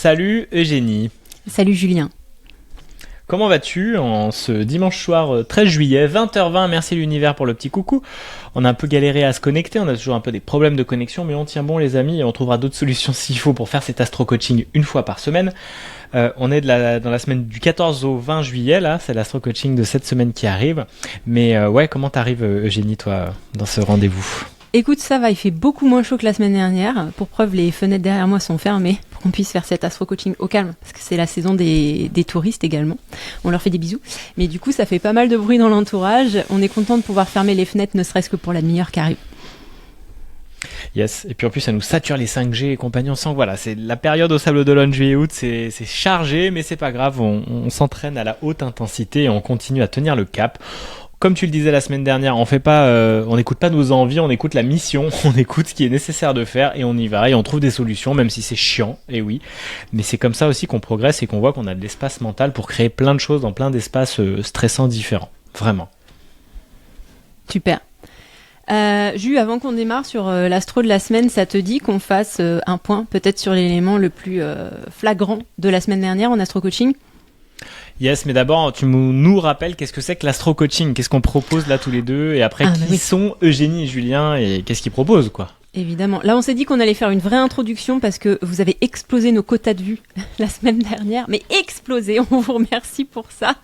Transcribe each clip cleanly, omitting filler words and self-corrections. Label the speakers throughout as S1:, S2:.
S1: Salut Eugénie.
S2: Salut Julien.
S1: Comment vas-tu en ce dimanche soir 13 juillet, 20h20, merci l'univers pour le petit coucou. On a un peu galéré à se connecter, on a toujours un peu des problèmes de connexion, mais on tient bon les amis et on trouvera d'autres solutions s'il faut pour faire cet astro-coaching une fois par semaine. On est dans la semaine du 14 au 20 juillet, là, c'est l'astro-coaching de cette semaine qui arrive. Mais comment t'arrives Eugénie, toi, dans ce rendez-vous ?
S2: Écoute, ça va, il fait beaucoup moins chaud que la semaine dernière. Pour preuve, les fenêtres derrière moi sont fermées pour qu'on puisse faire cet astro-coaching au calme, parce que c'est la saison des touristes également. On leur fait des bisous. Mais du coup, ça fait pas mal de bruit dans l'entourage. On est content de pouvoir fermer les fenêtres, ne serait-ce que pour la demi-heure qui arrive.
S1: Yes, et puis en plus ça nous sature les 5G et compagnie, on sent que voilà, c'est la période au Sable d'Olonne, juillet-août, c'est chargé, mais c'est pas grave, on s'entraîne à la haute intensité et on continue à tenir le cap. Comme tu le disais la semaine dernière, on n'écoute pas nos envies, on écoute la mission, on écoute ce qui est nécessaire de faire et on y va et on trouve des solutions, même si c'est chiant, et oui. Mais c'est comme ça aussi qu'on progresse et qu'on voit qu'on a de l'espace mental pour créer plein de choses dans plein d'espaces stressants différents. Vraiment.
S2: Super. Jus, avant qu'on démarre sur l'astro de la semaine, ça te dit qu'on fasse un point peut-être sur l'élément le plus flagrant de la semaine dernière en astro-coaching ?
S1: Yes, mais d'abord, tu nous rappelles qu'est-ce que c'est que l'astro-coaching ? Qu'est-ce qu'on propose là tous les deux ? Et après, qui sont Eugénie et Julien et qu'est-ce qu'ils proposent, quoi ?
S2: Évidemment. Là, on s'est dit qu'on allait faire une vraie introduction parce que vous avez explosé nos quotas de vues la semaine dernière. Mais explosé, on vous remercie pour ça.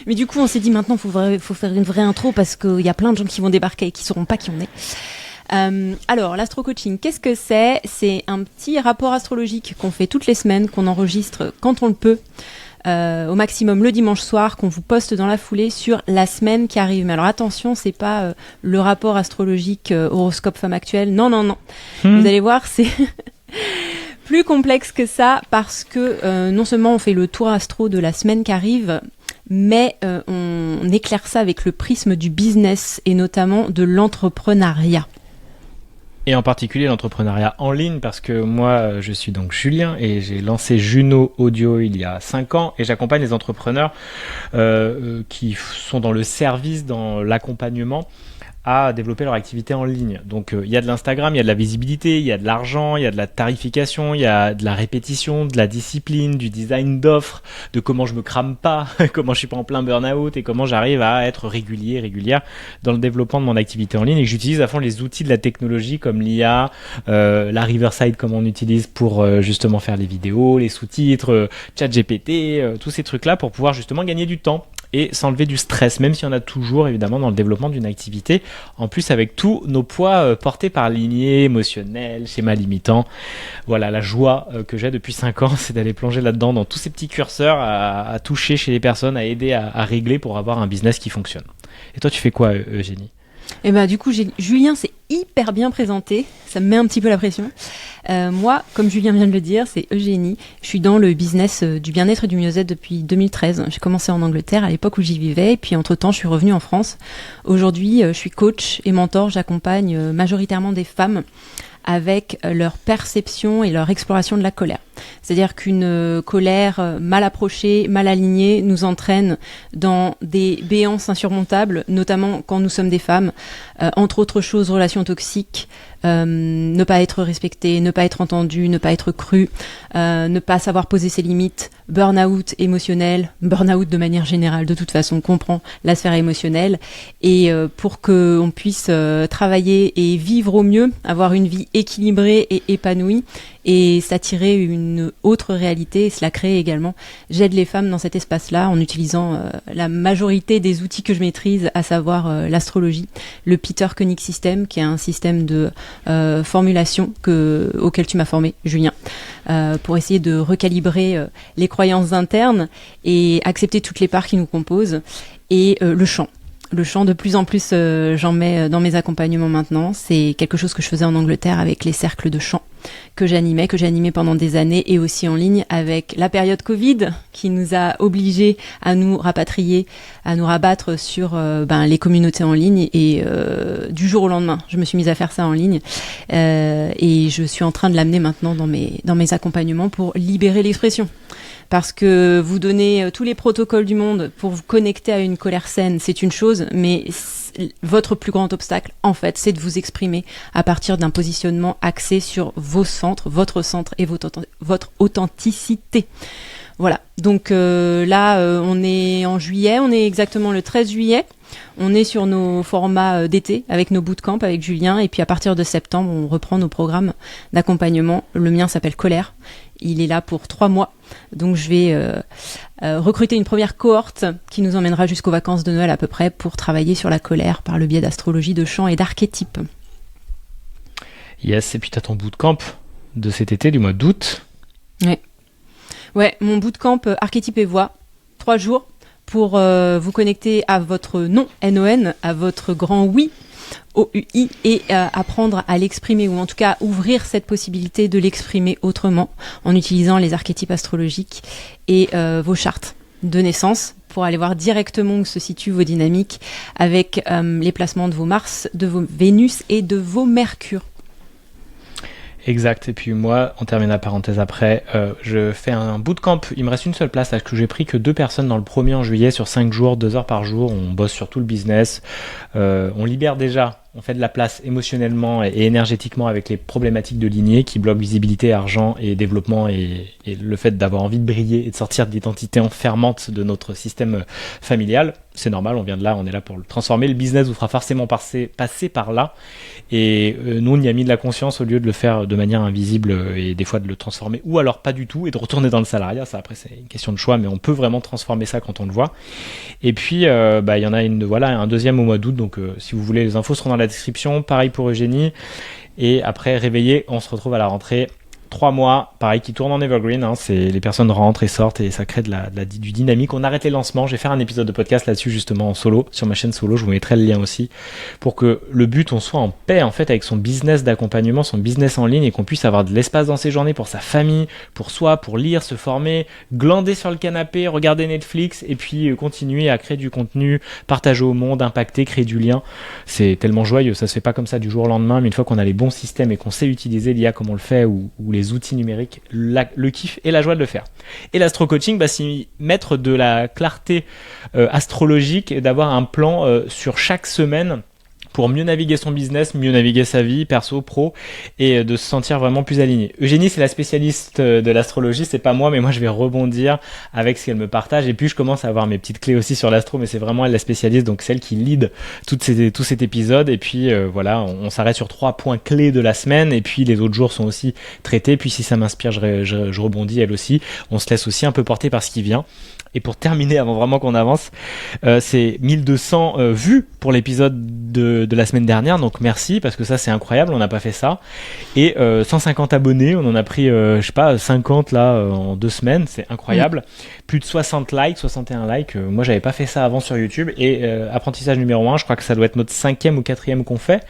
S2: Mais du coup, on s'est dit maintenant, il faut faire une vraie intro parce qu'il y a plein de gens qui vont débarquer et qui ne sauront pas qui on est. Alors, l'astro-coaching, qu'est-ce que c'est ? C'est un petit rapport astrologique qu'on fait toutes les semaines, qu'on enregistre quand on le peut. Au maximum le dimanche soir, qu'on vous poste dans la foulée sur la semaine qui arrive. Mais alors attention, c'est pas le rapport astrologique horoscope femme actuelle. Non. Vous allez voir, c'est plus complexe que ça parce que non seulement on fait le tour astro de la semaine qui arrive, mais on éclaire ça avec le prisme du business et notamment de l'entrepreneuriat.
S1: Et en particulier l'entrepreneuriat en ligne, parce que moi, je suis donc Julien et j'ai lancé Juno Audio il y a 5 ans et j'accompagne les entrepreneurs qui sont dans le service, dans l'accompagnement, à développer leur activité en ligne. Donc il y a de l'Instagram, il y a de la visibilité, il y a de l'argent, il y a de la tarification, il y a de la répétition, de la discipline, du design d'offres, de comment je me crame pas, comment je suis pas en plein burn-out et comment j'arrive à être régulière dans le développement de mon activité en ligne et que j'utilise à fond les outils de la technologie comme l'IA, la Riverside comme on utilise pour justement faire les vidéos, les sous-titres, ChatGPT, tous ces trucs-là pour pouvoir justement gagner du temps et s'enlever du stress, même s'il y en a toujours évidemment dans le développement d'une activité. En plus, avec tous nos poids portés par lignée émotionnelle, schéma limitant. Voilà, la joie que j'ai depuis 5 ans, c'est d'aller plonger là-dedans, dans tous ces petits curseurs à toucher chez les personnes, à aider à régler pour avoir un business qui fonctionne. Et toi, tu fais quoi, Eugénie ?
S2: Et du coup, Julien s'est hyper bien présenté. Ça me met un petit peu la pression. Moi, comme Julien vient de le dire, c'est Eugénie. Je suis dans le business du bien-être et du mieux-être depuis 2013. J'ai commencé en Angleterre à l'époque où j'y vivais. Et puis, entre-temps, je suis revenue en France. Aujourd'hui, je suis coach et mentor. J'accompagne majoritairement des femmes avec leur perception et leur exploration de la colère. C'est-à-dire qu'une colère mal approchée, mal alignée, nous entraîne dans des béances insurmontables, notamment quand nous sommes des femmes, entre autres choses, relations toxiques, ne pas être respectée, ne pas être entendue, ne pas être crue, ne pas savoir poser ses limites, burn-out émotionnel, burn-out de manière générale, de toute façon, on comprend la sphère émotionnelle. Et pour qu'on puisse travailler et vivre au mieux, avoir une vie équilibrée et épanouie, et s'attirer une autre réalité et se la créer également. J'aide les femmes dans cet espace-là en utilisant la majorité des outils que je maîtrise, à savoir l'astrologie, le Peter Koenig System, qui est un système de formulation auquel tu m'as formé, Julien, pour essayer de recalibrer les croyances internes et accepter toutes les parts qui nous composent, et le chant. Le chant, de plus en plus, j'en mets dans mes accompagnements maintenant. C'est quelque chose que je faisais en Angleterre avec les cercles de chant que j'animais pendant des années, et aussi en ligne avec la période Covid qui nous a obligés à nous rapatrier, à nous rabattre sur les communautés en ligne. Et du jour au lendemain, je me suis mise à faire ça en ligne, et je suis en train de l'amener maintenant dans mes accompagnements pour libérer l'expression. Parce que vous donnez tous les protocoles du monde pour vous connecter à une colère saine, c'est une chose, mais votre plus grand obstacle, en fait, c'est de vous exprimer à partir d'un positionnement axé sur vos centres, votre centre et votre authenticité. Voilà, donc là, on est en juillet, on est exactement le 13 juillet. On est sur nos formats d'été avec nos bootcamps avec Julien, et puis à partir de septembre, on reprend nos programmes d'accompagnement. Le mien s'appelle Colère. Il est là pour 3 mois. Donc je vais recruter une première cohorte qui nous emmènera jusqu'aux vacances de Noël à peu près pour travailler sur la colère par le biais d'astrologie, de chants et d'archétypes.
S1: Yes, et puis tu as ton bootcamp de cet été, du mois d'août.
S2: Ouais, mon bootcamp archétype et voix, 3 jours pour vous connecter à votre non, N-O-N, à votre grand oui, O-U-I, et apprendre à l'exprimer, ou en tout cas ouvrir cette possibilité de l'exprimer autrement en utilisant les archétypes astrologiques et vos chartes de naissance pour aller voir directement où se situent vos dynamiques avec les placements de vos Mars, de vos Vénus et de vos Mercure.
S1: Exact, et puis moi, on termine la parenthèse après, je fais un bootcamp, il me reste une seule place, parce que j'ai pris que 2 personnes dans le premier en juillet sur 5 jours, 2 heures par jour, on bosse sur tout le business, on libère déjà, on fait de la place émotionnellement et énergétiquement avec les problématiques de lignée qui bloquent visibilité, argent et développement, et le fait d'avoir envie de briller et de sortir de l'identité enfermante de notre système familial. C'est normal, on vient de là, on est là pour le transformer. Le business vous fera forcément passer par là. Et nous, on y a mis de la conscience au lieu de le faire de manière invisible et des fois de le transformer, ou alors pas du tout, et de retourner dans le salariat. Ça, après, c'est une question de choix, mais on peut vraiment transformer ça quand on le voit. Et puis, il y en a un deuxième au mois d'août. Donc, si vous voulez, les infos seront dans la description. Pareil pour Eugénie. Et après, réveillé, on se retrouve à la rentrée. 3 mois, pareil, qui tournent en evergreen, hein, c'est les personnes rentrent et sortent et ça crée du dynamique. On arrête les lancements, je vais faire un épisode de podcast là-dessus justement en solo, sur ma chaîne solo, je vous mettrai le lien aussi, pour que le but, on soit en paix en fait avec son business d'accompagnement, son business en ligne, et qu'on puisse avoir de l'espace dans ses journées pour sa famille, pour soi, pour lire, se former, glander sur le canapé, regarder Netflix, et puis continuer à créer du contenu, partager au monde, impacter, créer du lien. C'est tellement joyeux, ça se fait pas comme ça du jour au lendemain, mais une fois qu'on a les bons systèmes et qu'on sait utiliser l'IA comme on le fait, ou les outils numériques, le kiff et la joie de le faire. Et l'astro-coaching, c'est mettre de la clarté astrologique et d'avoir un plan sur chaque semaine pour mieux naviguer son business, mieux naviguer sa vie, perso, pro, et de se sentir vraiment plus aligné. Eugénie, c'est la spécialiste de l'astrologie, c'est pas moi, mais moi je vais rebondir avec ce qu'elle me partage, et puis je commence à avoir mes petites clés aussi sur l'astro, mais c'est vraiment elle la spécialiste, donc celle qui lead tout cet épisode, et puis voilà, on s'arrête sur 3 points clés de la semaine, et puis les autres jours sont aussi traités, puis si ça m'inspire, je rebondis elle aussi, on se laisse aussi un peu porter par ce qui vient. Et pour terminer, avant vraiment qu'on avance, c'est 1200 vues pour l'épisode de la semaine dernière, donc merci, parce que ça c'est incroyable, on n'a pas fait ça. Et 150 abonnés, on en a pris 50 là en 2 semaines, c'est incroyable. Plus de 60 likes, 61 likes, moi j'avais pas fait ça avant sur YouTube. Et apprentissage numéro 1, je crois que ça doit être notre 5e ou 4e qu'on fait,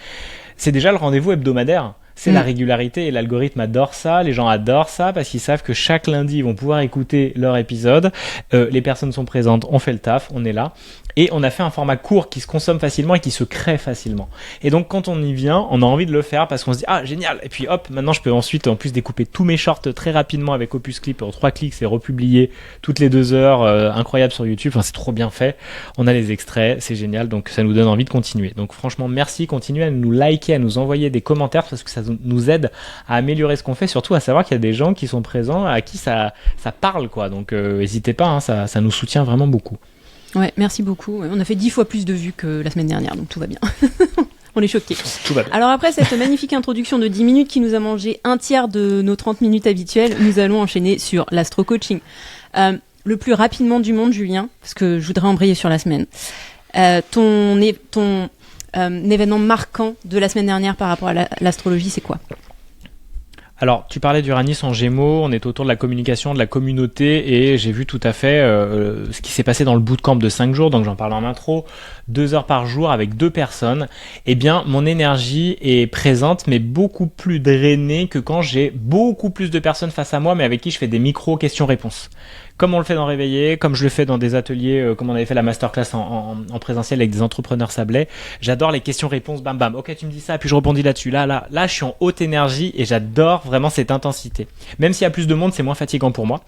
S1: c'est déjà le rendez-vous hebdomadaire. C'est la régularité, et l'algorithme adore ça, les gens adorent ça parce qu'ils savent que chaque lundi ils vont pouvoir écouter leur épisode, les personnes sont présentes, on fait le taf, on est là, et on a fait un format court qui se consomme facilement et qui se crée facilement. Et donc quand on y vient, on a envie de le faire parce qu'on se dit ah génial, et puis hop, maintenant je peux ensuite en plus découper tous mes shorts très rapidement avec Opus Clip, en 3 clics c'est republié toutes les 2 heures, incroyable sur YouTube, enfin c'est trop bien fait, on a les extraits, c'est génial, donc ça nous donne envie de continuer. Donc franchement merci, continuez à nous liker, à nous envoyer des commentaires parce que ça nous aide à améliorer ce qu'on fait, surtout à savoir qu'il y a des gens qui sont présents à qui ça parle quoi, donc n'hésitez pas, hein, ça nous soutient vraiment beaucoup.
S2: Ouais, merci beaucoup. On a fait 10 fois plus de vues que la semaine dernière, donc tout va bien. On est choqués.
S1: Tout va bien.
S2: Alors après cette magnifique introduction de 10 minutes qui nous a mangé un tiers de nos 30 minutes habituelles, nous allons enchaîner sur l'astro-coaching. Le plus rapidement du monde, Julien, parce que je voudrais embrayer sur la semaine. Ton événement marquant de la semaine dernière par rapport à l'astrologie, c'est quoi ?
S1: Alors, tu parlais d'Uranus en Gémeaux, on est autour de la communication, de la communauté, et j'ai vu tout à fait ce qui s'est passé dans le bootcamp de 5 jours, donc j'en parle en intro, 2 heures par jour avec 2 personnes. Eh bien, mon énergie est présente, mais beaucoup plus drainée que quand j'ai beaucoup plus de personnes face à moi, mais avec qui je fais des micro-questions-réponses. Comme on le fait dans Réveillé, comme je le fais dans des ateliers, comme on avait fait la masterclass en présentiel avec des entrepreneurs sablés. J'adore les questions-réponses, bam bam. Ok, tu me dis ça, puis je rebondis là-dessus. Là, je suis en haute énergie et j'adore avoir vraiment cette intensité. Même s'il y a plus de monde, c'est moins fatigant pour moi.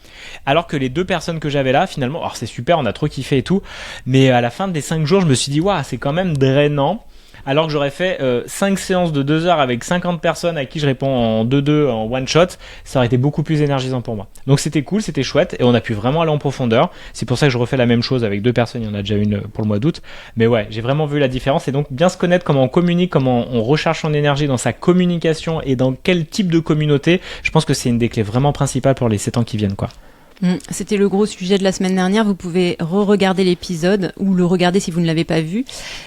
S1: Alors que les 2 personnes que j'avais là, finalement, alors c'est super, on a trop kiffé et tout, mais à la fin des 5 jours, je me suis dit, waouh, c'est quand même drainant. Alors que j'aurais fait 5 séances de 2 heures avec 50 personnes à qui je réponds en 2-2, en one shot, ça aurait été beaucoup plus énergisant pour moi. Donc c'était cool, c'était chouette, et on a pu vraiment aller en profondeur. C'est pour ça que je refais la même chose avec 2 personnes, il y en a déjà une pour le mois d'août. Mais ouais, j'ai vraiment vu la différence, et donc bien se connaître, comment on communique, comment on recharge son énergie dans sa communication, et dans quel type de communauté, je pense que c'est une des clés vraiment principales pour les 7 ans qui viennent, quoi.
S2: C'était le gros sujet de la semaine dernière. Vous pouvez re-regarder l'épisode ou le regarder si vous ne l'avez pas vu.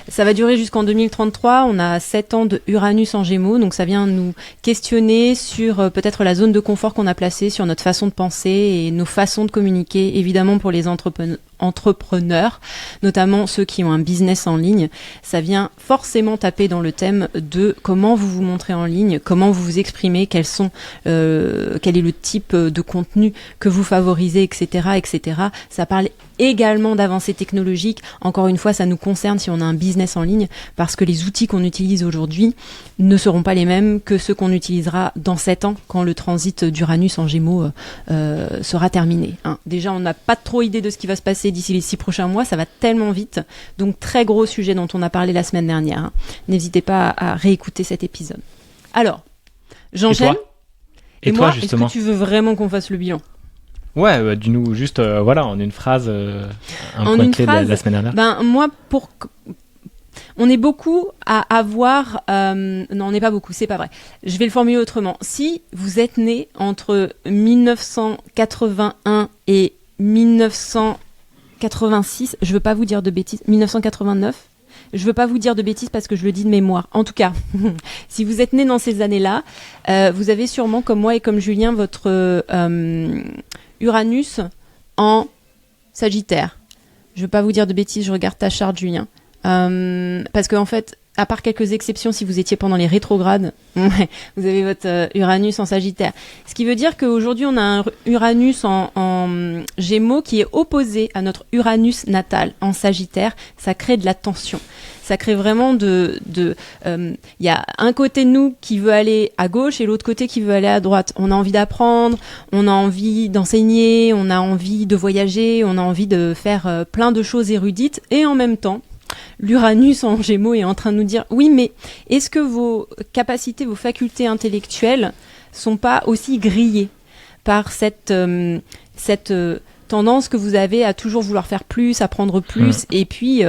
S2: Ça va durer jusqu'en 2033. On a 7 ans de Uranus en Gémeaux, donc ça vient nous questionner sur peut-être la zone de confort qu'on a placée, sur notre façon de penser et nos façons de communiquer, évidemment pour les entrepreneurs, notamment ceux qui ont un business en ligne. Ça vient forcément taper dans le thème de comment vous vous montrez en ligne, comment vous vous exprimez, quel est le type de contenu que vous favorisez, etc., etc. Ça parle également d'avancées technologiques. Encore une fois, ça nous concerne si on a un business en ligne, parce que les outils qu'on utilise aujourd'hui ne seront pas les mêmes que ceux qu'on utilisera dans 7 ans, quand le transit d'Uranus en Gémeaux sera terminé. Déjà, on n'a pas trop idée de ce qui va se passer d'ici les 6 prochains mois, ça va tellement vite. Donc, très gros sujet dont on a parlé la semaine dernière. N'hésitez pas à réécouter cet épisode. Alors, j'enchaîne.
S1: Et
S2: moi,
S1: toi, justement,
S2: est-ce que tu veux vraiment qu'on fasse le bilan ?
S1: Ouais, dis-nous juste, voilà, en une phrase, un
S2: en
S1: point
S2: une
S1: clé
S2: phrase,
S1: de la semaine dernière.
S2: Moi, on est beaucoup à avoir... non, on n'est pas beaucoup, c'est pas vrai. Je vais le formuler autrement. Si vous êtes né entre 1981 et 1986, je veux pas vous dire de bêtises, 1989, je veux pas vous dire de bêtises parce que je le dis de mémoire. En tout cas, si vous êtes né dans ces années-là, vous avez sûrement, comme moi et comme Julien, votre Uranus en Sagittaire. Je veux pas vous dire de bêtises, je regarde ta charte, Julien. Parce que en fait, à part quelques exceptions, si vous étiez pendant les rétrogrades, vous avez votre Uranus en Sagittaire. Ce qui veut dire qu'aujourd'hui, on a un Uranus en Gémeaux qui est opposé à notre Uranus natal en Sagittaire. Ça crée de la tension. Ça crée vraiment y a un côté de nous qui veut aller à gauche et l'autre côté qui veut aller à droite. On a envie d'apprendre, on a envie d'enseigner, on a envie de voyager, on a envie de faire plein de choses érudites, et en même temps, l'Uranus en Gémeaux est en train de nous dire oui, mais est-ce que vos capacités, vos facultés intellectuelles sont pas aussi grillées par cette tendance que vous avez à toujours vouloir faire plus, apprendre plus, et puis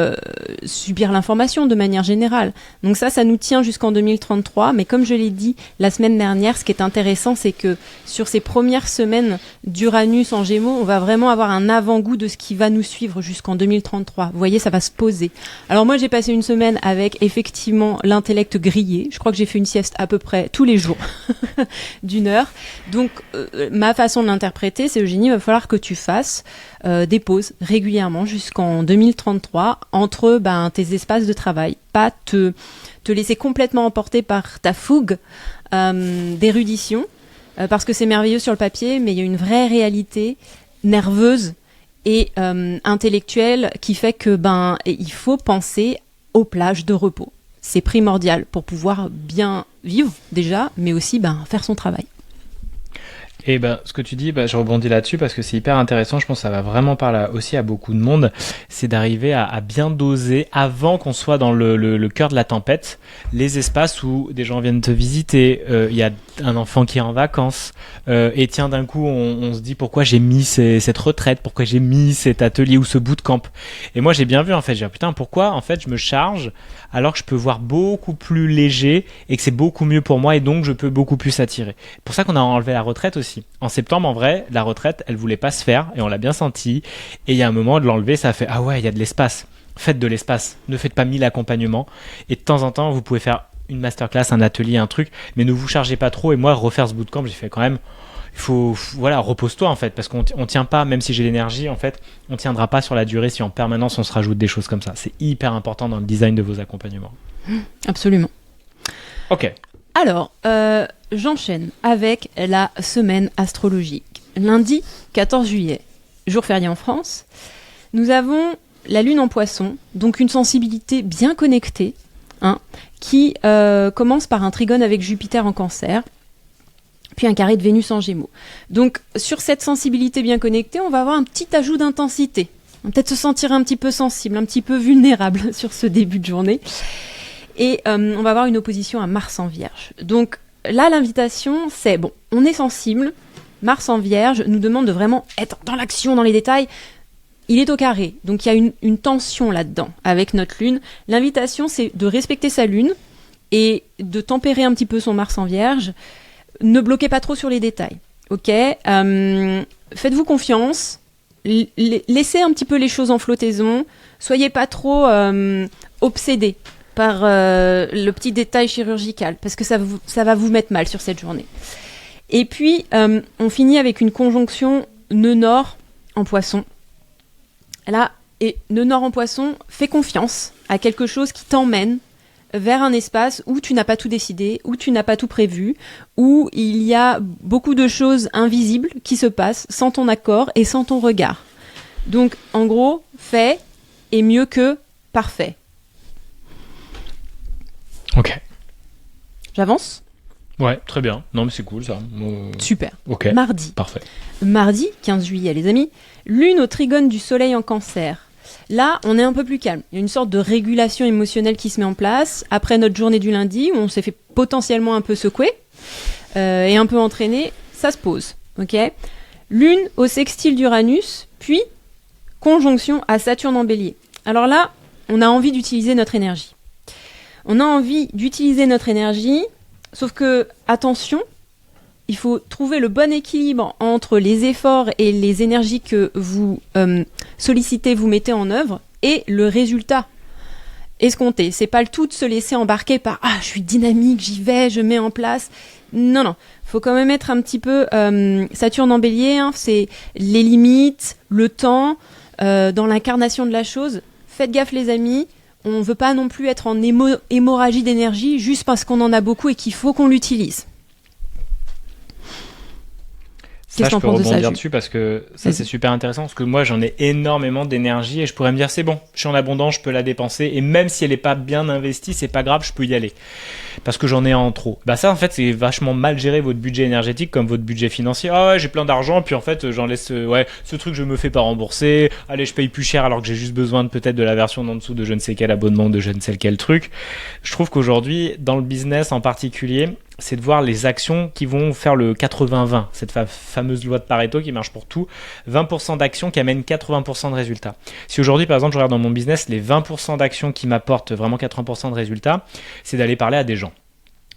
S2: subir l'information de manière générale. Donc ça nous tient jusqu'en 2033, mais comme je l'ai dit la semaine dernière, ce qui est intéressant, c'est que sur ces premières semaines d'Uranus en Gémeaux, on va vraiment avoir un avant-goût de ce qui va nous suivre jusqu'en 2033. Vous voyez, ça va se poser. Alors moi, j'ai passé une semaine avec effectivement l'intellect grillé. Je crois que j'ai fait une sieste à peu près tous les jours d'1 heure. Donc ma façon de l'interpréter, c'est Eugénie, il va falloir que tu fasses des pauses régulièrement jusqu'en 2033 entre tes espaces de travail, pas te laisser complètement emporter par ta fougue d'érudition, parce que c'est merveilleux sur le papier, mais il y a une vraie réalité nerveuse et intellectuelle qui fait que il faut penser aux plages de repos. C'est primordial pour pouvoir bien vivre déjà, mais aussi faire son travail.
S1: Et ce que tu dis, je rebondis là-dessus parce que c'est hyper intéressant. Je pense que ça va vraiment parler aussi à beaucoup de monde. C'est d'arriver à bien doser avant qu'on soit dans le cœur de la tempête, les espaces où des gens viennent te visiter. Il y a un enfant qui est en vacances. Et tiens, d'un coup, on se dit pourquoi j'ai mis cette retraite, pourquoi j'ai mis cet atelier ou ce bootcamp. Et moi, j'ai bien vu en fait. J'ai dit putain, pourquoi en fait je me charge alors que je peux voir beaucoup plus léger et que c'est beaucoup mieux pour moi et donc je peux beaucoup plus attirer. C'est pour ça qu'on a enlevé la retraite aussi. En septembre, en vrai, la retraite, elle voulait pas se faire et on l'a bien senti. Et il y a un moment de l'enlever, ça a fait ah ouais, il y a de l'espace. Faites de l'espace. Ne faites pas 1000 accompagnements. Et de temps en temps, vous pouvez faire une masterclass, un atelier, un truc, mais ne vous chargez pas trop. Et moi, refaire ce bootcamp, j'ai fait quand même. Il faut, repose-toi en fait, parce qu'on tient pas, même si j'ai l'énergie, en fait, on tiendra pas sur la durée si en permanence on se rajoute des choses comme ça. C'est hyper important dans le design de vos accompagnements.
S2: Absolument.
S1: Ok.
S2: Alors, j'enchaîne avec la semaine astrologique. Lundi 14 juillet, jour férié en France, nous avons la lune en poisson, donc une sensibilité bien connectée, qui commence par un trigone avec Jupiter en cancer. puis un carré de Vénus en Gémeaux. Donc, sur cette sensibilité bien connectée, on va avoir un petit ajout d'intensité. On va peut-être se sentir un petit peu sensible, un petit peu vulnérable sur ce début de journée. Et on va avoir une opposition à Mars en Vierge. Donc là, l'invitation, c'est, bon, on est sensible. Mars en Vierge nous demande de vraiment être dans l'action, dans les détails. Il est au carré, donc il y a une tension là-dedans avec notre Lune. L'invitation, c'est de respecter sa Lune et de tempérer un petit peu son Mars en Vierge. Ne bloquez pas trop sur les détails, ok ? Faites-vous confiance, laissez un petit peu les choses en flottaison, soyez pas trop obsédés par le petit détail chirurgical, parce que ça va vous mettre mal sur cette journée. Et puis, on finit avec une conjonction nœud-nord en Poisson. Là, et nœud-nord en Poisson, fais confiance à quelque chose qui t'emmène vers un espace où tu n'as pas tout décidé, où tu n'as pas tout prévu, où il y a beaucoup de choses invisibles qui se passent sans ton accord et sans ton regard. Donc, en gros, fait est mieux que parfait.
S1: Ok.
S2: J'avance ?
S1: Ouais, très bien. Non, mais c'est cool, ça.
S2: Super.
S1: Ok.
S2: Mardi.
S1: Parfait.
S2: Mardi, 15 juillet, les amis, Lune au trigone du Soleil en Cancer. Là, on est un peu plus calme. Il y a une sorte de régulation émotionnelle qui se met en place après notre journée du lundi où on s'est fait potentiellement un peu secouer et un peu entraîner. Ça se pose, ok ? Lune au sextile d'Uranus, puis conjonction à Saturne en Bélier. Alors là, on a envie d'utiliser notre énergie. Sauf que, attention, il faut trouver le bon équilibre entre les efforts et les énergies que vous sollicitez, vous mettez en œuvre, et le résultat escompté. C'est pas le tout de se laisser embarquer par « Ah, je suis dynamique, j'y vais, je mets en place ». Non. Faut quand même être un petit peu Saturne en Bélier, hein, c'est les limites, le temps, dans l'incarnation de la chose. Faites gaffe les amis. On ne veut pas non plus être en hémorragie d'énergie juste parce qu'on en a beaucoup et qu'il faut qu'on l'utilise.
S1: Ça, je peux rebondir dessus parce que ça, c'est super intéressant parce que moi, j'en ai énormément d'énergie et je pourrais me dire, c'est bon, je suis en abondance, je peux la dépenser et même si elle n'est pas bien investie, c'est pas grave, je peux y aller parce que j'en ai en trop. Bah ça, en fait, c'est vachement mal gérer votre budget énergétique comme votre budget financier. Ah ouais, j'ai plein d'argent, puis en fait, j'en laisse, ce truc, je me fais pas rembourser. Allez, je paye plus cher alors que j'ai juste besoin de peut-être de la version d'en dessous de je ne sais quel abonnement, de je ne sais quel truc. Je trouve qu'aujourd'hui, dans le business en particulier, c'est de voir les actions qui vont faire le 80-20, cette fameuse loi de Pareto qui marche pour tout, 20% d'actions qui amènent 80% de résultats. Si aujourd'hui, par exemple, je regarde dans mon business, les 20% d'actions qui m'apportent vraiment 80% de résultats, c'est d'aller parler à des gens.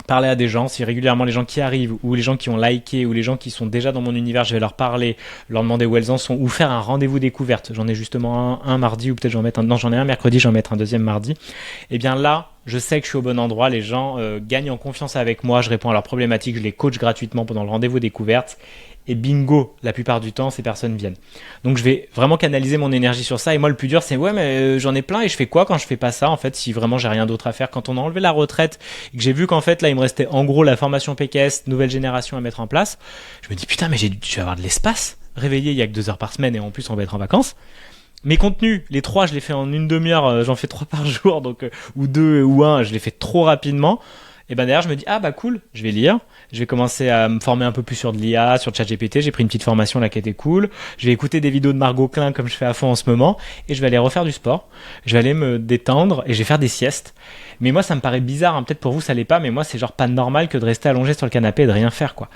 S1: Parler à des gens, si régulièrement les gens qui arrivent ou les gens qui ont liké ou les gens qui sont déjà dans mon univers, je vais leur parler, leur demander où elles en sont ou faire un rendez-vous découverte. J'en ai justement un mardi ou peut-être j'en ai un mercredi, j'en mettre un deuxième mardi. Et bien là, je sais que je suis au bon endroit, les gens gagnent en confiance avec moi, je réponds à leurs problématiques, je les coach gratuitement pendant le rendez-vous découverte. Et bingo, la plupart du temps, ces personnes viennent. Donc je vais vraiment canaliser mon énergie sur ça. Et moi, le plus dur, c'est mais j'en ai plein et je fais quoi quand je fais pas ça, en fait, si vraiment j'ai rien d'autre à faire. Quand on a enlevé la retraite et que j'ai vu qu'en fait, là, il me restait en gros la formation PKS, nouvelle génération à mettre en place, je me dis putain, mais je vais avoir de l'espace. Réveillé, il y a que 2 heures par semaine et en plus, on va être en vacances. Mes contenus, les 3, je les fais en une demi-heure, j'en fais 3 par jour, donc ou 2 ou 1, je les fais trop rapidement. Et ben derrière, je me dis, ah bah cool, je vais lire, je vais commencer à me former un peu plus sur de l'IA, sur ChatGPT, j'ai pris une petite formation là qui était cool, je vais écouter des vidéos de Margot Klein comme je fais à fond en ce moment, et je vais aller refaire du sport, je vais aller me détendre, et je vais faire des siestes. Mais moi, ça me paraît bizarre, hein, peut-être pour vous ça l'est pas, mais moi c'est genre pas normal que de rester allongé sur le canapé et de rien faire, quoi.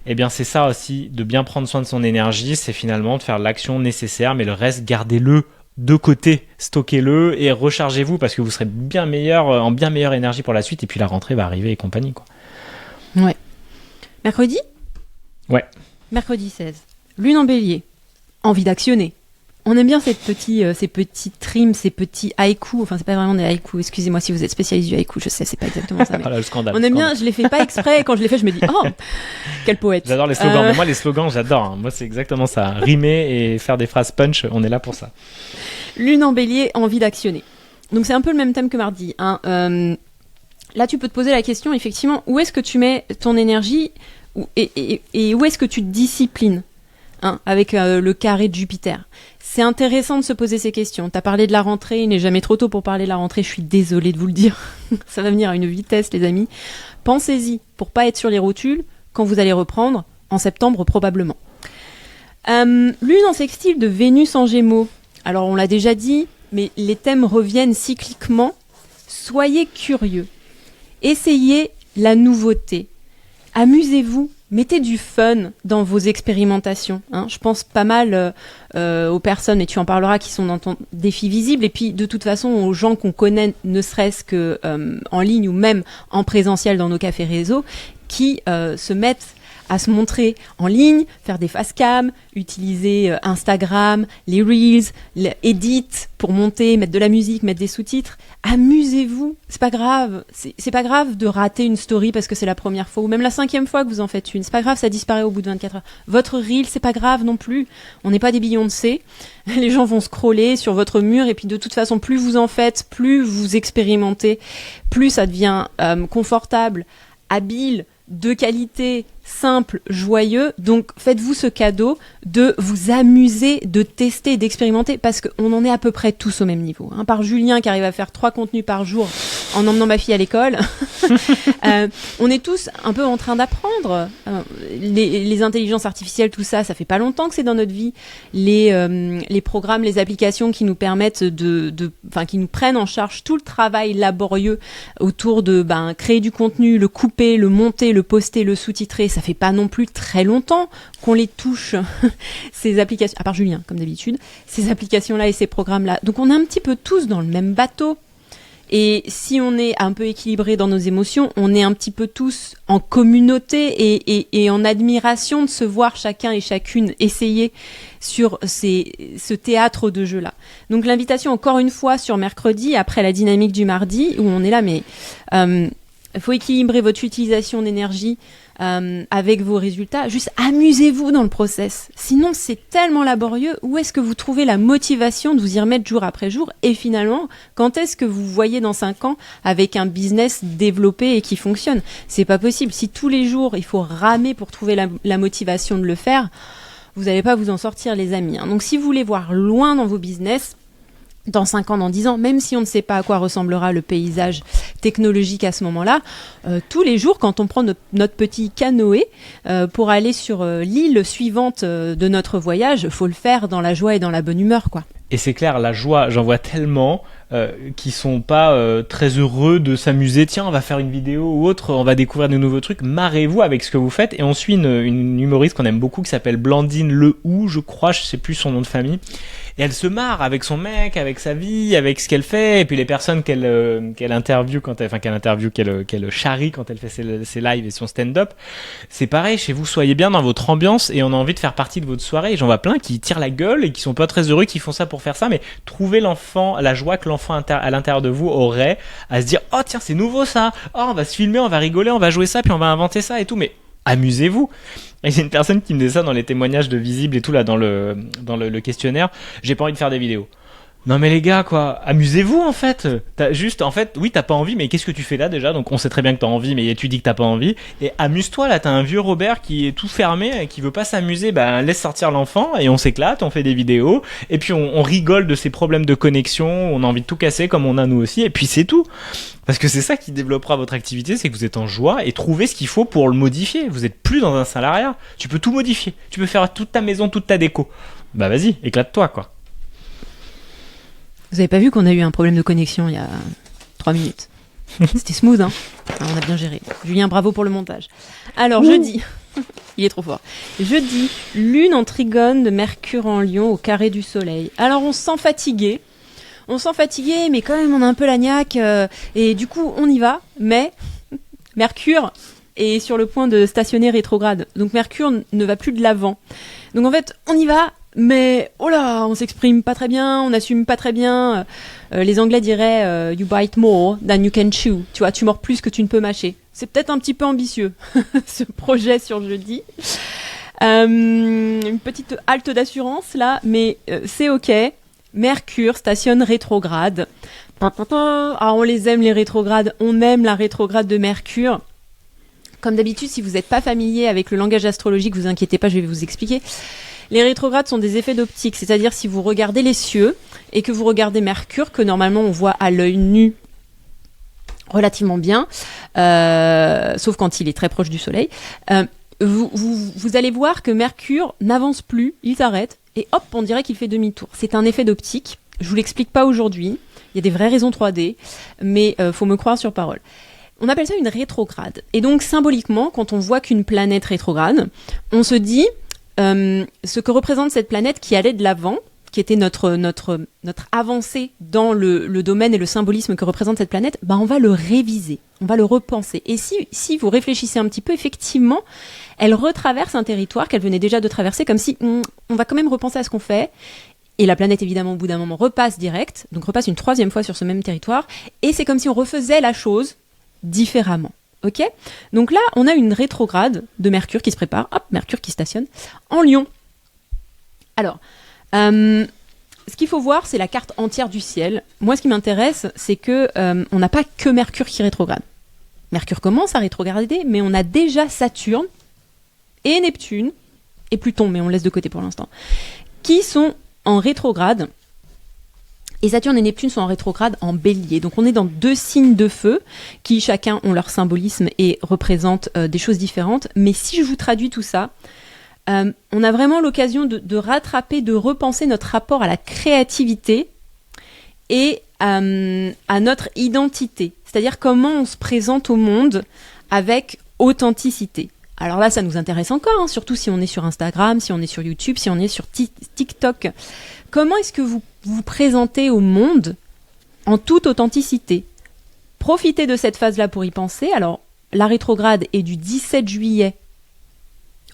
S1: Et bien c'est ça aussi, de bien prendre soin de son énergie, c'est finalement de faire l'action nécessaire, mais le reste, gardez-le de côté, stockez-le et rechargez-vous parce que vous serez bien meilleur, en bien meilleure énergie pour la suite et puis la rentrée va arriver et compagnie, quoi.
S2: Ouais. Mercredi ?
S1: Ouais.
S2: Mercredi 16. Lune en Bélier. Envie d'actionner. On aime bien ces petits rimes, ces petits haïkus. Enfin, c'est pas vraiment des haïkus. Excusez-moi si vous êtes spécialiste du haïku. Je sais, c'est pas exactement ça. Mais
S1: le scandale.
S2: On aime bien. Je les fais pas exprès. Quand je les fais, je me dis, oh, quel poète.
S1: J'adore les slogans. Mais moi, les slogans, j'adore. Hein. Moi, c'est exactement ça. Rimer et faire des phrases punch. On est là pour ça.
S2: Lune en Bélier, envie d'actionner. Donc, c'est un peu le même thème que mardi. Hein. Là, tu peux te poser la question, effectivement, où est-ce que tu mets ton énergie et où est-ce que tu te disciplines, hein, avec le carré de Jupiter. C'est intéressant de se poser ces questions. Tu as parlé de la rentrée, il n'est jamais trop tôt pour parler de la rentrée, je suis désolée de vous le dire. Ça va venir à une vitesse, les amis. Pensez-y, pour pas être sur les rotules, quand vous allez reprendre, en septembre probablement. Lune en sextile de Vénus en Gémeaux. Alors on l'a déjà dit, mais les thèmes reviennent cycliquement. Soyez curieux. Essayez la nouveauté. Amusez-vous. Mettez du fun dans vos expérimentations. Je pense pas mal aux personnes, et tu en parleras, qui sont dans ton défi visible, et puis de toute façon aux gens qu'on connaît, ne serait-ce que en ligne ou même en présentiel dans nos cafés réseaux, qui se mettent à se montrer en ligne, faire des face cam, utiliser Instagram, les Reels, les edits pour monter, mettre de la musique, mettre des sous-titres. Amusez-vous, c'est pas grave. C'est pas grave de rater une story parce que c'est la première fois ou même la 5e fois que vous en faites une. C'est pas grave, ça disparaît au bout de 24 heures. Votre Reel, c'est pas grave non plus. On n'est pas des Beyoncé. Les gens vont scroller sur votre mur et puis de toute façon, plus vous en faites, plus vous expérimentez, plus ça devient confortable, habile, de qualité, simple, joyeux. Donc faites-vous ce cadeau de vous amuser, de tester, d'expérimenter, parce qu'on en est à peu près tous au même niveau. Par Julien qui arrive à faire 3 contenus par jour en emmenant ma fille à l'école, on est tous un peu en train d'apprendre. Les intelligences artificielles, tout ça, ça fait pas longtemps que c'est dans notre vie. Les programmes, les applications qui nous permettent qui nous prennent en charge tout le travail laborieux autour de créer du contenu, le couper, le monter, le poster, le sous-titrer. Ça fait pas non plus très longtemps qu'on les touche, ces applications, à part Julien, comme d'habitude, ces applications-là et ces programmes-là. Donc on est un petit peu tous dans le même bateau. Et si on est un peu équilibré dans nos émotions, on est un petit peu tous en communauté et en admiration de se voir chacun et chacune essayer sur ce théâtre de jeu-là. Donc l'invitation, encore une fois, sur mercredi, après la dynamique du mardi, où on est là, mais il faut équilibrer votre utilisation d'énergie avec vos résultats. Juste amusez-vous dans le process. Sinon, c'est tellement laborieux. Où est-ce que vous trouvez la motivation de vous y remettre jour après jour? Et finalement, quand est-ce que vous voyez dans 5 ans avec un business développé et qui fonctionne? C'est pas possible. Si tous les jours, il faut ramer pour trouver la motivation de le faire, vous n'allez pas vous en sortir, les amis. Donc, si vous voulez voir loin dans vos business, dans 5 ans, dans 10 ans, même si on ne sait pas à quoi ressemblera le paysage technologique à ce moment-là, tous les jours, quand on prend notre petit canoë pour aller sur l'île suivante de notre voyage, faut le faire dans la joie et dans la bonne humeur, quoi.
S1: Et c'est clair, la joie, j'en vois tellement qui sont pas très heureux de s'amuser. Tiens, on va faire une vidéo ou autre, on va découvrir de nouveaux trucs. Marrez-vous avec ce que vous faites. Et on suit une humoriste qu'on aime beaucoup qui s'appelle Blandine Lehoux, je crois, je sais plus son nom de famille. Et elle se marre avec son mec, avec sa vie, avec ce qu'elle fait, et puis les personnes qu'elle interviewe qu'elle charrie quand elle fait ses lives et son stand-up. C'est pareil, chez vous, soyez bien dans votre ambiance et on a envie de faire partie de votre soirée. Et j'en vois plein qui tirent la gueule et qui sont pas très heureux, qui font ça pour faire ça, mais trouvez la joie que l'enfant à l'intérieur de vous aurait à se dire, oh tiens, c'est nouveau ça, oh on va se filmer, on va rigoler, on va jouer ça, puis on va inventer ça et tout, mais amusez-vous. Et il y a une personne qui me disait ça dans les témoignages de Visible et tout là dans le questionnaire. J'ai pas envie de faire des vidéos. Non mais les gars, quoi, amusez-vous en fait. Oui, t'as pas envie, mais qu'est-ce que tu fais là déjà? Donc on sait très bien que t'as envie, mais tu dis que t'as pas envie. Et amuse-toi là, t'as un vieux Robert qui est tout fermé et qui veut pas s'amuser. Laisse sortir l'enfant et on s'éclate, on fait des vidéos. Et puis on rigole de ces problèmes de connexion, on a envie de tout casser comme on a nous aussi. Et puis c'est tout. Parce que c'est ça qui développera votre activité, c'est que vous êtes en joie et trouvez ce qu'il faut pour le modifier. Vous êtes plus dans un salariat. Tu peux tout modifier. Tu peux faire toute ta maison, toute ta déco. Vas-y, éclate-toi quoi.
S2: Vous avez pas vu qu'on a eu un problème de connexion il y a 3 minutes? C'était smooth, hein? On a bien géré. Julien, bravo pour le montage. Alors, jeudi, il est trop fort. Jeudi, lune en trigone de Mercure en Lion au carré du soleil. Alors, on se sent fatigué. Mais quand même, on a un peu la niaque. Et du coup, on y va. Mais Mercure est sur le point de stationner rétrograde. Donc, Mercure ne va plus de l'avant. Donc, en fait, on y va. Mais, oh là, on s'exprime pas très bien, on assume pas très bien. Les Anglais diraient you bite more than you can chew. Tu vois, tu mords plus que tu ne peux mâcher. C'est peut-être un petit peu ambitieux, ce projet sur jeudi. Une petite halte d'assurance, là, mais c'est OK. Mercure stationne rétrograde. Ah, on les aime, les rétrogrades. On aime la rétrograde de Mercure. Comme d'habitude, si vous n'êtes pas familier avec le langage astrologique, vous inquiétez pas, je vais vous expliquer. Les rétrogrades sont des effets d'optique, c'est-à-dire si vous regardez les cieux et que vous regardez Mercure, que normalement on voit à l'œil nu relativement bien, sauf quand il est très proche du Soleil, vous allez voir que Mercure n'avance plus, il s'arrête, et hop, on dirait qu'il fait demi-tour. C'est un effet d'optique, je vous l'explique pas aujourd'hui, il y a des vraies raisons 3D, mais faut me croire sur parole. On appelle ça une rétrograde. Et donc, symboliquement, quand on voit qu'une planète rétrograde, on se dit ce que représente cette planète qui allait de l'avant, qui était notre avancée dans le domaine et le symbolisme que représente cette planète, on va le réviser, on va le repenser. Et si vous réfléchissez un petit peu, effectivement, elle retraverse un territoire qu'elle venait déjà de traverser, comme si on va quand même repenser à ce qu'on fait. Et la planète, évidemment, au bout d'un moment, repasse direct, donc repasse une 3e fois sur ce même territoire, et c'est comme si on refaisait la chose différemment. Ok ? Donc là, on a une rétrograde de Mercure qui se prépare, hop, Mercure qui stationne, en Lion. Alors, ce qu'il faut voir, c'est la carte entière du ciel. Moi, ce qui m'intéresse, c'est que on n'a pas que Mercure qui rétrograde. Mercure commence à rétrograder, mais on a déjà Saturne et Neptune, et Pluton, mais on laisse de côté pour l'instant, qui sont en rétrograde. Et Saturne et Neptune sont en rétrograde en Bélier. Donc on est dans 2 signes de feu qui chacun ont leur symbolisme et représentent des choses différentes. Mais si je vous traduis tout ça, on a vraiment l'occasion de rattraper, de repenser notre rapport à la créativité et à notre identité. C'est-à-dire comment on se présente au monde avec authenticité. Alors là, ça nous intéresse encore, surtout si on est sur Instagram, si on est sur YouTube, si on est sur TikTok. Comment est-ce que vous vous présentez au monde en toute authenticité ? Profitez de cette phase-là pour y penser. Alors, la rétrograde est du 17 juillet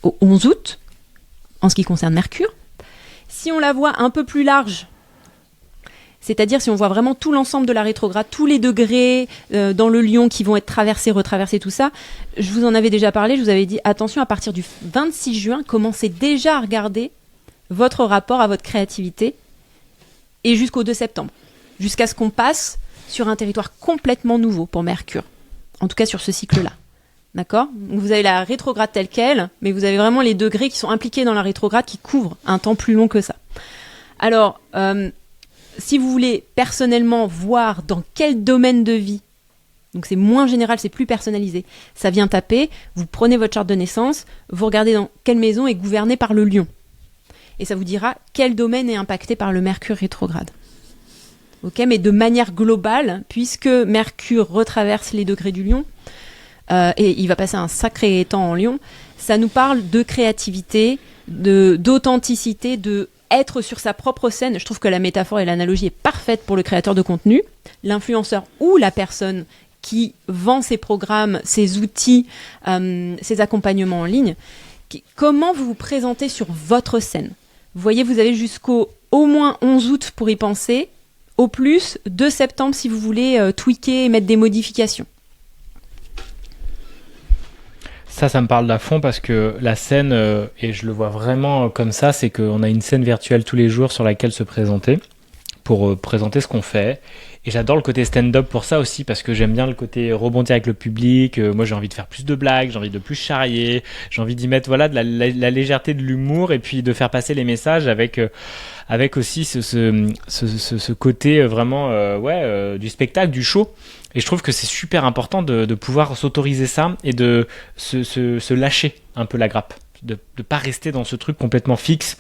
S2: au 11 août, en ce qui concerne Mercure. Si on la voit un peu plus large, c'est-à-dire si on voit vraiment tout l'ensemble de la rétrograde, tous les degrés dans le Lion qui vont être traversés, retraversés, tout ça, je vous en avais déjà parlé, je vous avais dit, attention, à partir du 26 juin, commencez déjà à regarder votre rapport à votre créativité, et jusqu'au 2 septembre, jusqu'à ce qu'on passe sur un territoire complètement nouveau pour Mercure, en tout cas sur ce cycle-là. D'accord ? Donc vous avez la rétrograde telle quelle, mais vous avez vraiment les degrés qui sont impliqués dans la rétrograde qui couvrent un temps plus long que ça. Alors, si vous voulez personnellement voir dans quel domaine de vie, donc c'est moins général, c'est plus personnalisé, ça vient taper, vous prenez votre charte de naissance, vous regardez dans quelle maison est gouvernée par le Lion. Et ça vous dira quel domaine est impacté par le Mercure rétrograde. Ok, mais de manière globale, puisque Mercure retraverse les degrés du Lion, et il va passer un sacré temps en Lion, ça nous parle de créativité, d'authenticité, de être sur sa propre scène. Je trouve que la métaphore et l'analogie est parfaite pour le créateur de contenu, l'influenceur ou la personne qui vend ses programmes, ses outils, ses accompagnements en ligne. Comment vous vous présentez sur votre scène ? Vous voyez, vous avez jusqu'au moins 11 août pour y penser, au plus 2 septembre si vous voulez tweaker et mettre des modifications.
S1: Ça me parle à fond parce que la scène, et je le vois vraiment comme ça, c'est qu'on a une scène virtuelle tous les jours sur laquelle se présenter pour présenter ce qu'on fait. Et j'adore le côté stand-up pour ça aussi, parce que j'aime bien le côté rebondir avec le public. Moi, j'ai envie de faire plus de blagues, j'ai envie de plus charrier, j'ai envie d'y mettre de la légèreté, de l'humour, et puis de faire passer les messages avec aussi ce côté vraiment du spectacle, du show. Et je trouve que c'est super important de pouvoir s'autoriser ça et de se lâcher un peu la grappe, de pas rester dans ce truc complètement fixe.